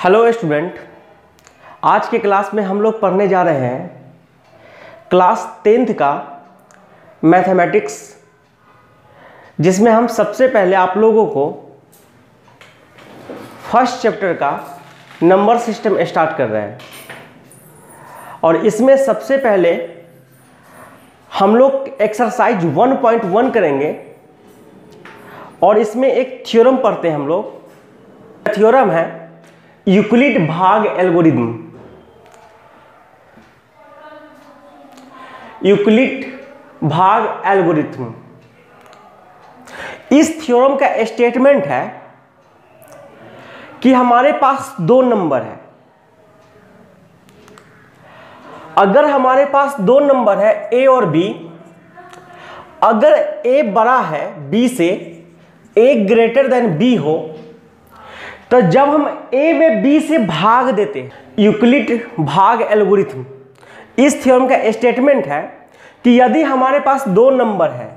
Hello student, आज के class में हम लोग पढ़ने जा रहे हैं क्लास 10th का मैथमेटिक्स, जिसमें हम सबसे पहले आप लोगों को फर्स्ट चैप्टर का नंबर सिस्टम स्टार्ट कर रहे हैं। और इसमें सबसे पहले हम लोग एक्सरसाइज 1.1 करेंगे और इसमें एक थ्योरम पढ़ते हैं हम लोग। थ्योरम है यूक्लिड भाग एल्गोरिथम। यूक्लिड भाग एल्गोरिथम, इस थ्योरम का स्टेटमेंट है कि हमारे पास दो नंबर है। अगर हमारे पास दो नंबर है ए और बी, अगर ए बड़ा है बी से, ए ग्रेटर देन बी हो, तो जब हम ए में बी से भाग देते हैं, यूक्लिड भाग एल्गोरिथम, इस थ्योरम का स्टेटमेंट है कि यदि हमारे पास दो नंबर है,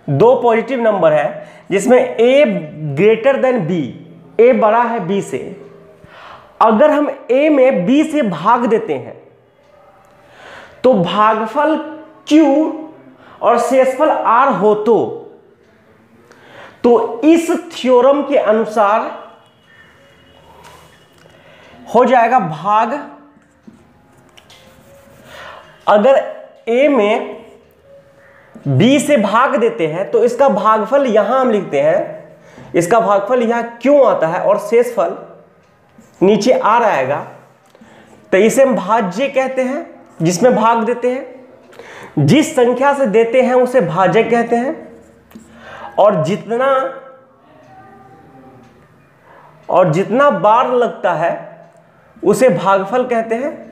दो पॉजिटिव नंबर है जिसमें ए ग्रेटर देन बी, ए बड़ा है बी से, अगर हम ए में बी से भाग देते हैं तो भागफल Q और शेषफल R हो तो इस थ्योरम के अनुसार हो जाएगा भाग। अगर A में B से भाग देते हैं तो इसका भागफल यहां हम लिखते हैं, इसका भागफल यहां क्यों आता है और शेषफल नीचे R आएगा, तो इसे हम भाज्य कहते हैं, जिसमें भाग देते हैं। जिस संख्या से देते हैं उसे भाजक कहते हैं, और जितना बार लगता है उसे भागफल कहते हैं,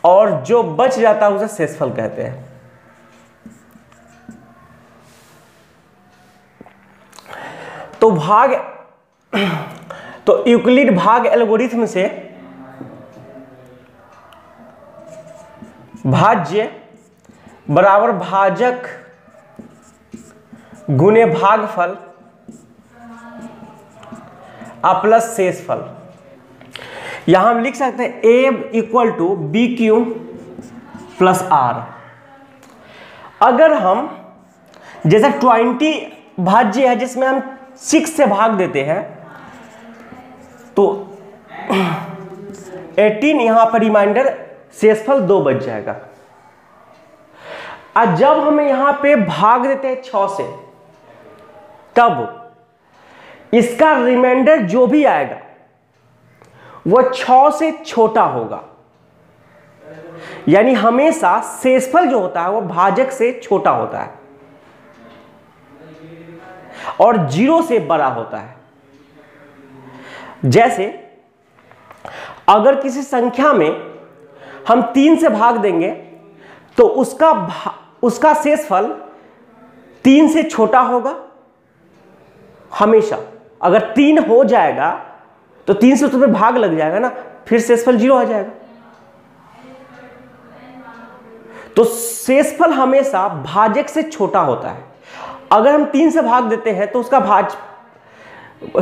और जो बच जाता है उसे शेषफल कहते हैं। तो यूक्लिड भाग एल्गोरिथम से भाज्य बराबर भाजक गुने भागफल प्लस शेषफल। यहां हम लिख सकते हैं A equal to B Q plus R. अगर हम जैसे 20 भाज्य है जिसमें हम 6 से भाग देते हैं तो 18 यहां पर रिमाइंडर, शेषफल 2 बच जाएगा। और जब हम यहां पे भाग देते हैं 6 से, तब इसका रिमाइंडर जो भी आएगा वह 6 से छोटा होगा। यानी हमेशा शेषफल जो होता है वह भाजक से छोटा होता है और 0 से बड़ा होता है। जैसे अगर किसी संख्या में हम 3 से भाग देंगे तो उसका शेषफल 3 से छोटा होगा हमेशा। अगर 3 हो जाएगा तो 3 से उसमें भाग लग जाएगा ना, फिर शेषफल 0 आ जाएगा। तो शेषफल हमेशा भाजक से छोटा होता है। अगर हम 3 से भाग देते हैं तो उसका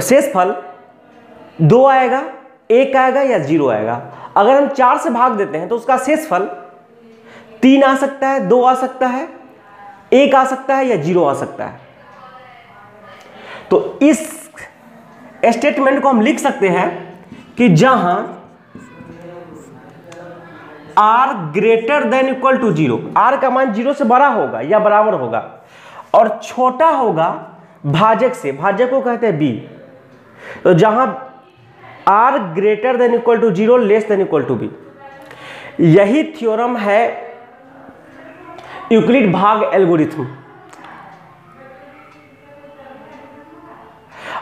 शेषफल 2 आएगा, 1 आएगा या 0 आएगा। अगर हम 4 से भाग देते हैं तो उसका शेषफल 3 आ सकता है, 2 आ सकता है, 1 आ सकता है या 0 आ सकता है। तो इस स्टेटमेंट को हम लिख सकते हैं कि जहां R greater than equal to 0, R का मान 0 से बड़ा होगा या बराबर होगा और छोटा होगा भाजक से, भाजक को कहते हैं B। तो जहां R greater than equal to 0 less than equal to B, यही थ्योरम है यूक्लिड भाग एल्गोरिथम।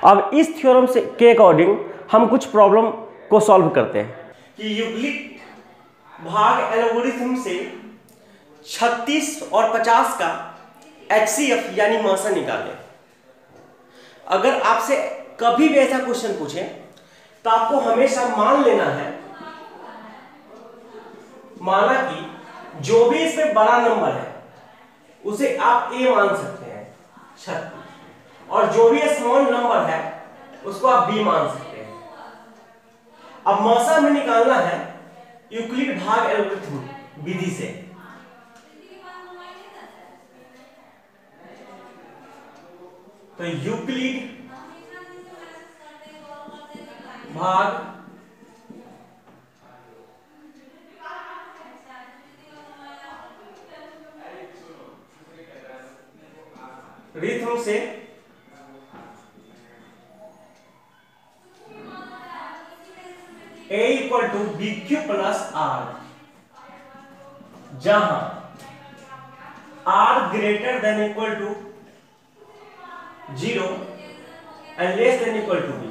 अब इस थ्योरम से के अकॉर्डिंग हम कुछ प्रॉब्लम को सॉल्व करते हैं कि यूक्लिड भाग एल्गोरिथम से 36 और 50 का HCF यानी मासा निकालें। अगर आपसे कभी भी ऐसा क्वेश्चन पूछे तो आपको हमेशा मान लेना है, माना कि जो भी इसमें बड़ा नंबर है उसे आप A मान सकते हैं 36, और जो भी स्मॉल नंबर है उसको आप B मान सकते हैं। अब मौसा हमें निकालना है यूक्लिड भाग एल्गोरिथम विधि से। तो यूक्लिड भाग रिथम से A equal to B Q plus R, जहां R greater than equal to 0 and less than equal to B.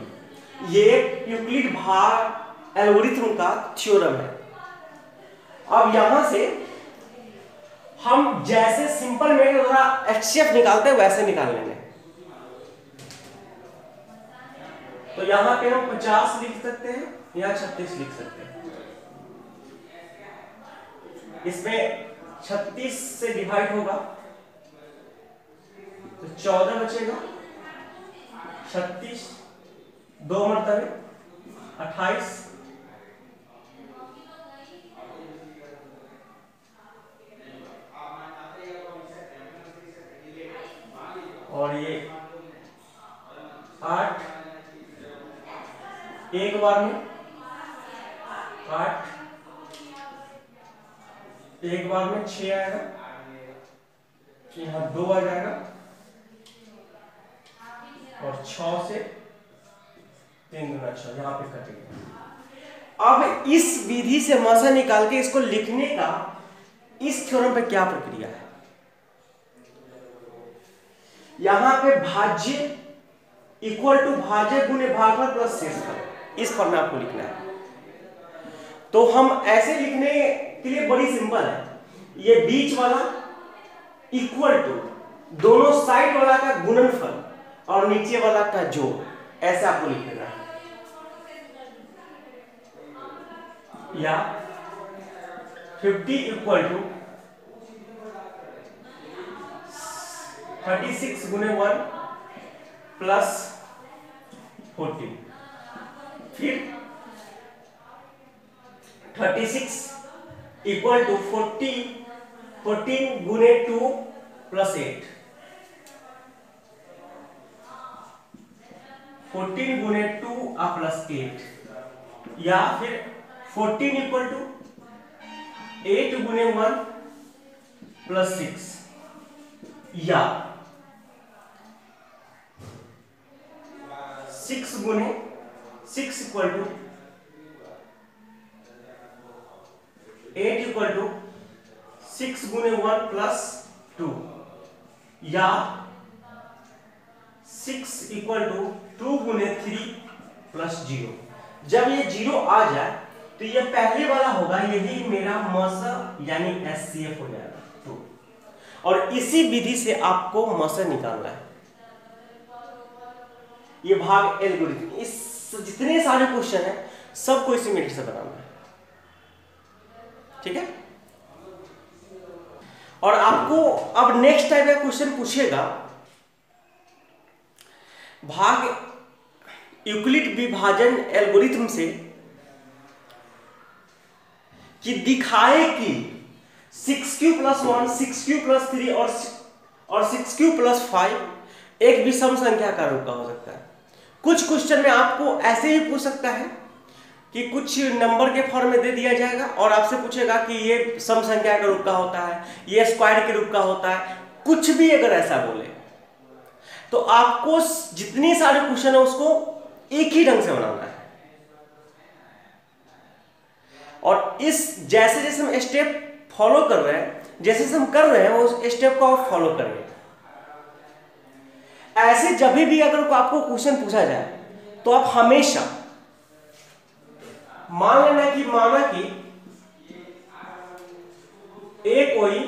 ये यूक्लिड भाग एल्गोरिथम का थ्योरम है। अब यहां से हम जैसे सिंपल मेथड द्वारा एचसीएफ निकालते हैं वैसे निकाल लेंगे। तो यहां पे हम 50 लिख सकते हैं या 36 लिख सकते हैं। इसमें 36 से डिवाइड होगा तो 14 बचेगा, 36 दो मरतबे 28, और ये 8, एक बार में 8, एक बार में 6 आएगा, यहाँ 2 आ जाएगा, और 6 से 3 गुना 6 यहाँ पे कटेगा। अब इस विधि से मसा निकाल के इसको लिखने का इस थ्योरम पे क्या प्रक्रिया है? यहां पे भाज्य इक्वल टू भाज्य गुने भागफल प्लस शेषफल, इस पर में आपको लिखना है। तो हम ऐसे लिखने के लिए बड़ी सिंपल है, ये बीच वाला इक्वल टू दोनों साइड वाला का गुणनफल और नीचे वाला का जोड़, ऐसे आपको लिख देना है। या 50 इक्वल टू 36 गुने 1 प्लस 14, फिर 36 इक्वल टू 14 गुने 2 प्लस 8, 14 गुने 2 प्लस 8, या फिर 14 इक्वल टू 8 गुने 1 प्लस 6, या 6 गुने 6 इक्वल टू 8 इक्वल टू 6 गुने 1 प्लस 2, या 6 इक्वल टू 2 गुने 3 प्लस 0। जब ये 0 आ जाए तो ये पहले वाला होगा, यही मेरा मसा यानी एचसीएफ हो जाएगा 2। और इसी विधि से आपको मसा निकालना है। ये भाग एल्गोरिथम, इस जितने सारे क्वेश्चन है सबको इसी मेथड से बनाना है, ठीक है। और आपको अब नेक्स्ट टाइप का क्वेश्चन पूछेगा भाग यूक्लिड विभाजन एल्गोरिथम से कि दिखाए कि 6q + 1, 6q + 3 और 6q + 5 एक विषम संख्या का रूप का हो सकता है। कुछ क्वेश्चन में आपको ऐसे ही पूछ सकता है कि कुछ नंबर के फॉर्म में दे दिया जाएगा और आपसे पूछेगा कि ये सम संख्या के रूप का होता है, ये स्क्वायर के रूप का होता है, कुछ भी अगर ऐसा बोले तो आपको जितनी सारे क्वेश्चन है उसको एक ही ढंग से बनाना है। और इस जैसे जैसे हम स्टेप फॉलो कर रहे हैं, जैसे जैसे हम कर रहे हैं उस स्टेप को आप फॉलो करेंगे। ऐसे जब भी अगर आपको क्वेश्चन पूछा जाए तो आप हमेशा मान लेना कि माना कि ए कोई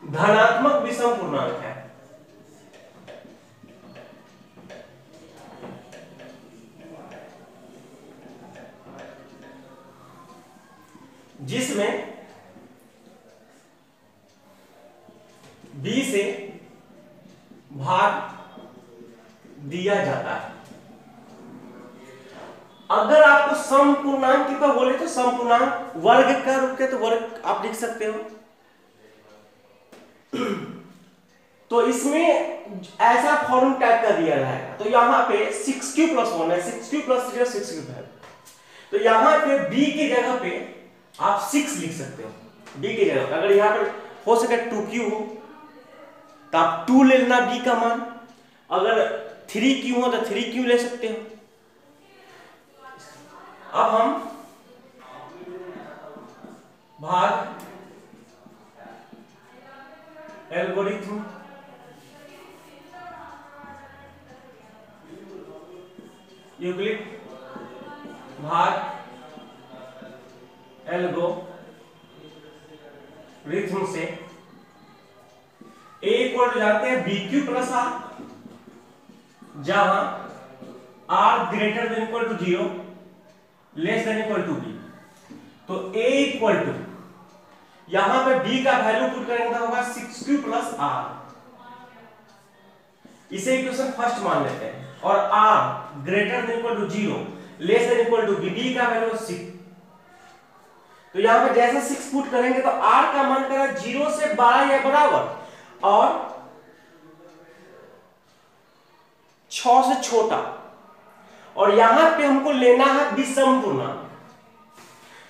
धनात्मक विषम पूर्णांक है, जिसमें b से भाग दिया जाता है। अगर आपको समपूर्णांक की बात बोले तो समपूर्णांक वर्ग का रूप के तो वर्ग आप लिख सकते हो। तो इसमें ऐसा फॉर्म टाइप का दिया रहेगा, तो यहां पे 6q + 1 है, 6q + 3 6q है, तो यहां पे b की जगह पे आप 6 लिख सकते हो। b की जगह अगर यहां पर हो सके 2q हो तो आप 2 ले लेना b का मान, अगर 3q हो तो 3q ले सकते हो। अब हम भाग एल्गोरिथम यूक्लिड भाग एल्गोरिथम से a इक्वल जानते हैं bq + r, जहां r greater than equal to 0 less than equal to b। तो a इक्वल टू यहां पे b का वैल्यू पुट करेंगे तो होगा 6q + r, इसे इक्वेशन फर्स्ट मान लेते हैं, और r greater than equal to 0 less than equal to b, b का वैल्यू 6। तो यहां पे जैसे 6 पुट करेंगे तो r का मान करा 0 से 12 या बराबर और 6 से छोटा, और यहां पे हमको लेना है विषम पूर्णांक।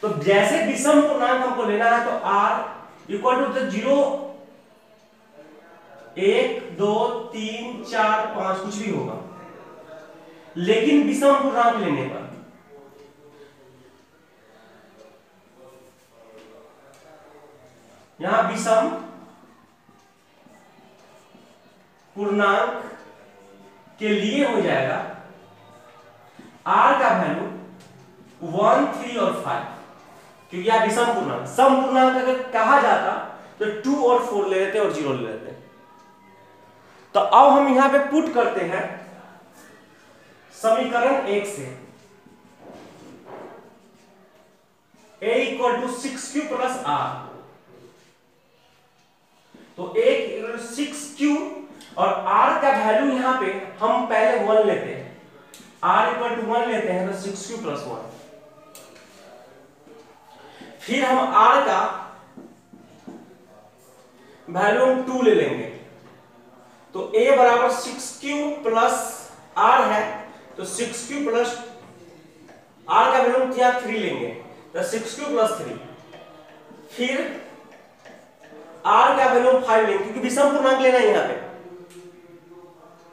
तो जैसे विषम पूर्णांक हमको लेना है तो r इक्वल टू 0 1 2 3 4 5 कुछ भी होगा, लेकिन विषम पूर्णांक लेने पर यहां विषम पूर्णांक के लिए हो जाएगा r का वैल्यू 1 3 और 5, क्योंकि यह विषम पूर्णांक, सम पूर्णांक अगर कहा जाता तो 2 और 4 ले लेते और 0 ले लेते। तो अब हम यहां पे पुट करते हैं समीकरण 1 से a equal to 6q + r, तो a 6q और r का वैल्यू यहां पे हम पहले 1 लेते हैं, r इक्वल टू 1 लेते हैं तो 6q + 1, फिर हम r का वैल्यू हम 2 ले लेंगे, तो a बराबर 6q + r है, तो 6q + r का वैल्यू क्या 3 लेंगे, तो 6q + 3, फिर r का वैल्यू 5 लेंगे क्योंकि विषम पूर्णांक लेना है यहां पे,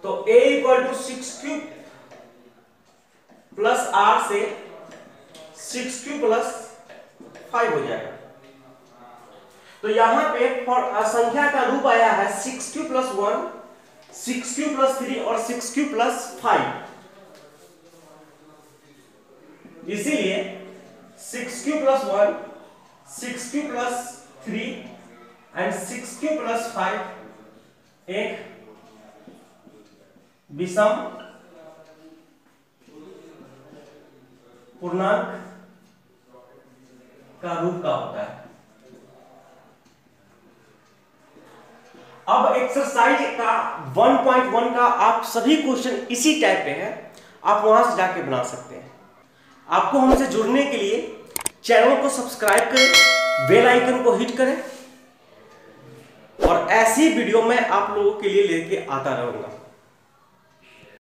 तो a equal to 6q + r से 6q + 5 हो जाएगा। तो यहां पे संख्या का रूप आया है 6q + 1 6q + 3 और 6q + 5, इसीलिए 6q + 1 6q + 3 एंड 6q + 5 एक विषम पूर्णांक का रूप का होता है। अब एक्सरसाइज का 1.1 का आप सभी क्वेश्चन इसी टाइप पे है, आप वहां से जाके बना सकते हैं। आपको हमसे जुड़ने के लिए चैनल को सब्सक्राइब करें, बेल आइकन को हिट करें, और ऐसी वीडियो मैं आप लोगों के लिए लेके आता रहूंगा।